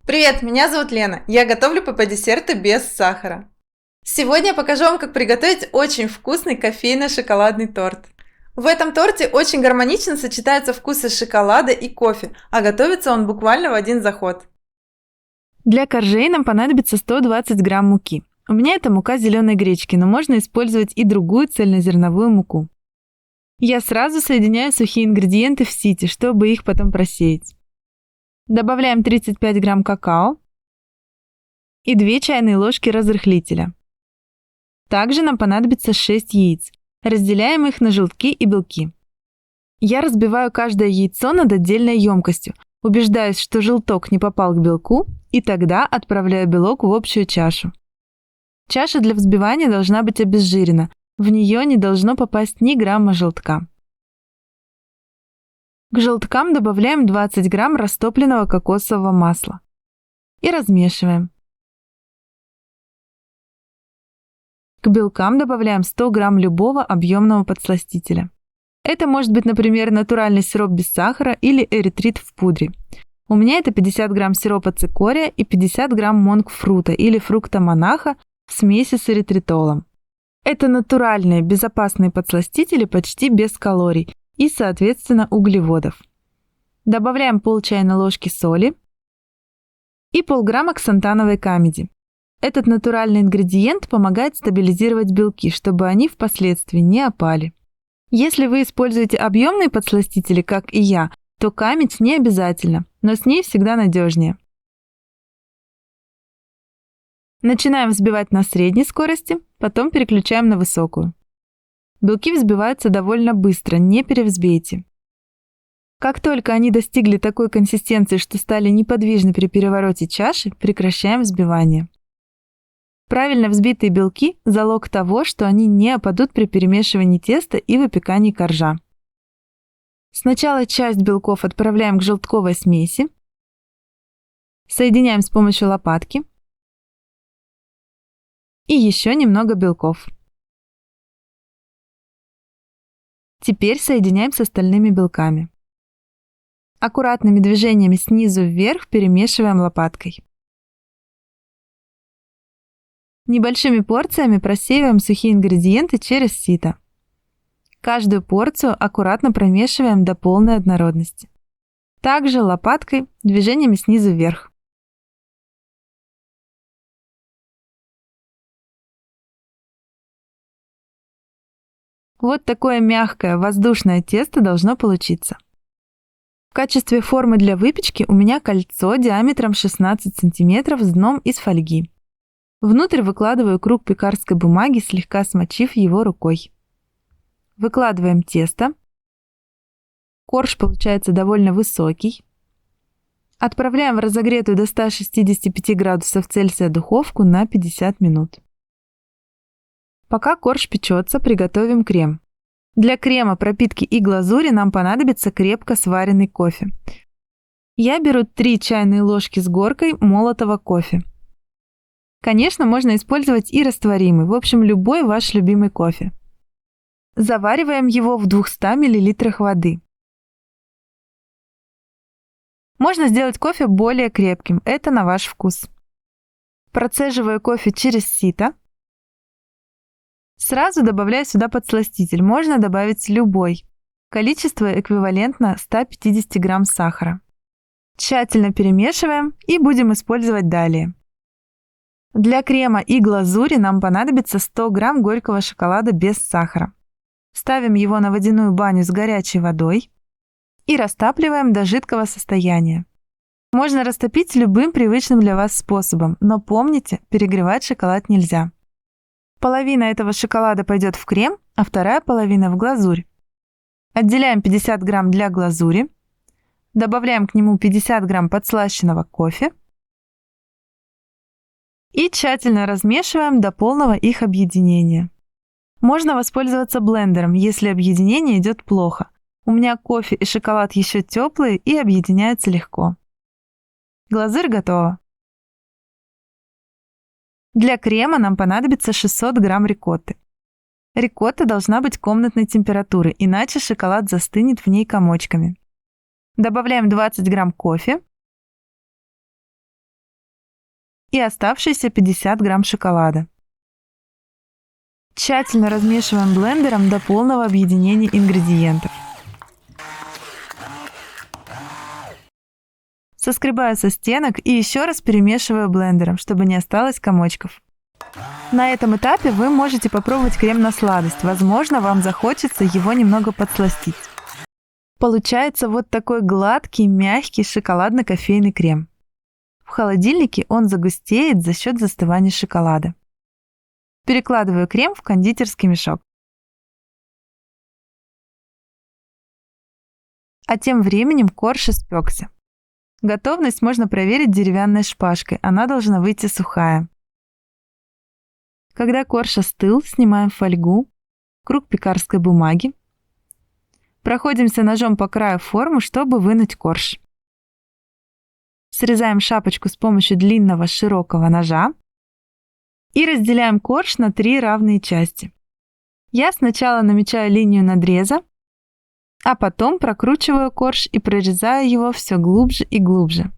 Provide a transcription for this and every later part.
Привет, меня зовут Лена. Я готовлю ПП-десерты без сахара. Сегодня я покажу вам, как приготовить очень вкусный кофейно-шоколадный торт. В этом торте очень гармонично сочетаются вкусы шоколада и кофе, а готовится он буквально в один заход. Для коржей нам понадобится 120 грамм муки. У меня это мука зеленой гречки, но можно использовать и другую цельнозерновую муку. Я сразу соединяю сухие ингредиенты в сите, чтобы их потом просеять. Добавляем 35 грамм какао и 2 чайные ложки разрыхлителя. Также нам понадобится 6 яиц. Разделяем их на желтки и белки. Я разбиваю каждое яйцо над отдельной емкостью, убеждаюсь, что желток не попал к белку, и тогда отправляю белок в общую чашу. Чаша для взбивания должна быть обезжирена, в нее не должно попасть ни грамма желтка. К желткам добавляем 20 грамм растопленного кокосового масла и размешиваем. К белкам добавляем 100 грамм любого объемного подсластителя. Это может быть, например, натуральный сироп без сахара или эритрит в пудре. У меня это 50 грамм сиропа цикория и 50 грамм монк-фрута или фрукта монаха в смеси с эритритолом. Это натуральные, безопасные подсластители почти без калорий и, соответственно, углеводов. Добавляем пол чайной ложки соли и полграмма ксантановой камеди. Этот натуральный ингредиент помогает стабилизировать белки, чтобы они впоследствии не опали. Если вы используете объемные подсластители, как и я, то камедь не обязательно, но с ней всегда надежнее. Начинаем взбивать на средней скорости, потом переключаем на высокую. Белки взбиваются довольно быстро, не перевзбейте. Как только они достигли такой консистенции, что стали неподвижны при перевороте чаши, прекращаем взбивание. Правильно взбитые белки – залог того, что они не опадут при перемешивании теста и выпекании коржа. Сначала часть белков отправляем к желтковой смеси, соединяем с помощью лопатки и еще немного белков. Теперь соединяем с остальными белками. Аккуратными движениями снизу вверх перемешиваем лопаткой. Небольшими порциями просеиваем сухие ингредиенты через сито. Каждую порцию аккуратно промешиваем до полной однородности. Также лопаткой движениями снизу вверх. Вот такое мягкое воздушное тесто должно получиться. В качестве формы для выпечки у меня кольцо диаметром 16 см с дном из фольги. Внутрь выкладываю круг пекарской бумаги, слегка смочив его рукой. Выкладываем тесто. Корж получается довольно высокий. Отправляем в разогретую до 165 градусов Цельсия духовку на 50 минут. Пока корж печется, приготовим крем. Для крема, пропитки и глазури нам понадобится крепко сваренный кофе. Я беру 3 чайные ложки с горкой молотого кофе. Конечно, можно использовать и растворимый, в общем, любой ваш любимый кофе. Завариваем его в 200 мл воды. Можно сделать кофе более крепким, это на ваш вкус. Процеживаю кофе через сито. Сразу добавляю сюда подсластитель, можно добавить любой. Количество эквивалентно 150 грамм сахара. Тщательно перемешиваем и будем использовать далее. Для крема и глазури нам понадобится 100 грамм горького шоколада без сахара. Ставим его на водяную баню с горячей водой и растапливаем до жидкого состояния. Можно растопить любым привычным для вас способом, но помните, перегревать шоколад нельзя. Половина этого шоколада пойдет в крем, а вторая половина в глазурь. Отделяем 50 грамм для глазури, добавляем к нему 50 грамм подслащенного кофе и тщательно размешиваем до полного их объединения. Можно воспользоваться блендером, если объединение идет плохо. У меня кофе и шоколад еще теплые и объединяются легко. Глазурь готова. Для крема нам понадобится 600 грамм рикотты. Рикотта должна быть комнатной температуры, иначе шоколад застынет в ней комочками. Добавляем 20 грамм кофе и оставшиеся 50 грамм шоколада. Тщательно размешиваем блендером до полного объединения ингредиентов. Соскребаю со стенок и еще раз перемешиваю блендером, чтобы не осталось комочков. На этом этапе вы можете попробовать крем на сладость. Возможно, вам захочется его немного подсластить. Получается вот такой гладкий, мягкий шоколадно-кофейный крем. В холодильнике он загустеет за счет застывания шоколада. Перекладываю крем в кондитерский мешок. А тем временем корж испекся. Готовность можно проверить деревянной шпажкой, она должна выйти сухая. Когда корж остыл, снимаем фольгу, круг пекарской бумаги. Проходимся ножом по краю формы, чтобы вынуть корж. Срезаем шапочку с помощью длинного широкого ножа и разделяем корж на 3 равные части. Я сначала намечаю линию надреза, а потом прокручиваю корж и прорезаю его все глубже и глубже.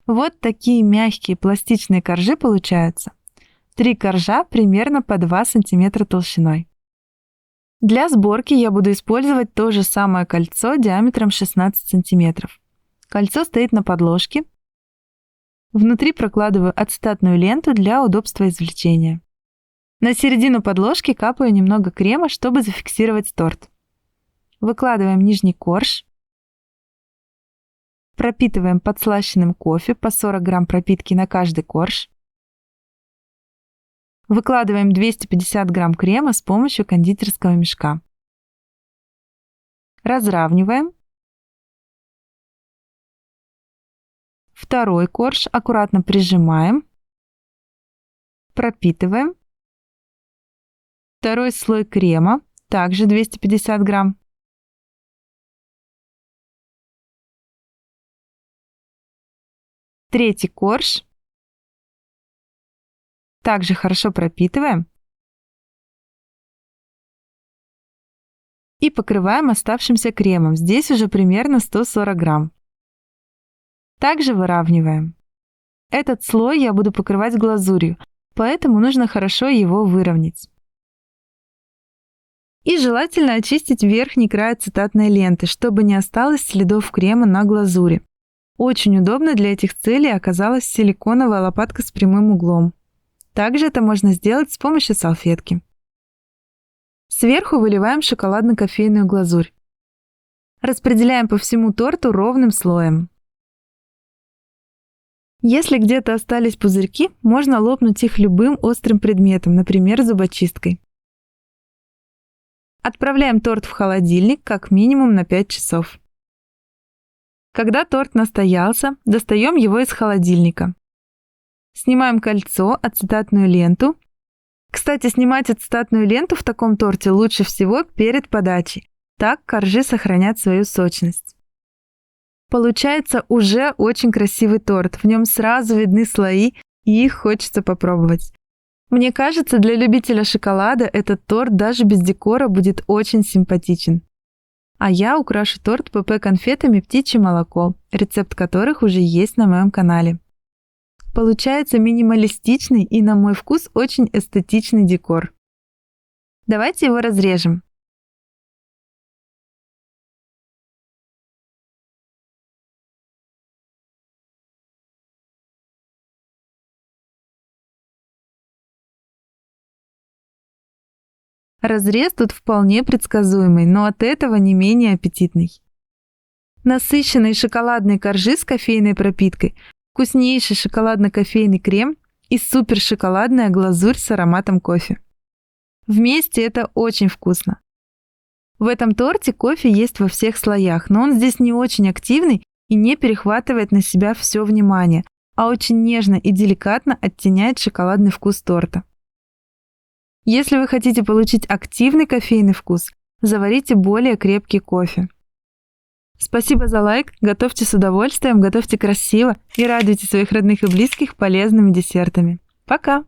Вот такие мягкие пластичные коржи получаются. 3 коржа примерно по 2 см толщиной. Для сборки я буду использовать то же самое кольцо диаметром 16 см. Кольцо стоит на подложке. Внутри прокладываю ацетатную ленту для удобства извлечения. На середину подложки капаю немного крема, чтобы зафиксировать торт. Выкладываем нижний корж. Пропитываем подслащенным кофе по 40 грамм пропитки на каждый корж. Выкладываем 250 грамм крема с помощью кондитерского мешка. Разравниваем. Второй корж аккуратно прижимаем. Пропитываем. Второй слой крема, также 250 грамм. Третий корж. Также хорошо пропитываем. И покрываем оставшимся кремом. Здесь уже примерно 140 грамм. Также выравниваем. Этот слой я буду покрывать глазурью, поэтому нужно хорошо его выровнять. И желательно очистить верхний край ацетатной ленты, чтобы не осталось следов крема на глазури. Очень удобно для этих целей оказалась силиконовая лопатка с прямым углом. Также это можно сделать с помощью салфетки. Сверху выливаем шоколадно-кофейную глазурь. Распределяем по всему торту ровным слоем. Если где-то остались пузырьки, можно лопнуть их любым острым предметом, например, зубочисткой. Отправляем торт в холодильник как минимум на 5 часов. Когда торт настоялся, достаем его из холодильника. Снимаем кольцо, ацетатную ленту. Кстати, снимать ацетатную ленту в таком торте лучше всего перед подачей. Так коржи сохранят свою сочность. Получается уже очень красивый торт. В нем сразу видны слои, и их хочется попробовать. Мне кажется, для любителя шоколада этот торт даже без декора будет очень симпатичен. А я украшу торт ПП-конфетами «Птичье молоко», рецепт которых уже есть на моем канале. Получается минималистичный и, на мой вкус, очень эстетичный декор. Давайте его разрежем. Разрез тут вполне предсказуемый, но от этого не менее аппетитный. Насыщенные шоколадные коржи с кофейной пропиткой, вкуснейший шоколадно-кофейный крем и супер-шоколадная глазурь с ароматом кофе. Вместе это очень вкусно. В этом торте кофе есть во всех слоях, но он здесь не очень активный и не перехватывает на себя все внимание, а очень нежно и деликатно оттеняет шоколадный вкус торта. Если вы хотите получить активный кофейный вкус, заварите более крепкий кофе. Спасибо за лайк, готовьте с удовольствием, готовьте красиво и радуйте своих родных и близких полезными десертами. Пока!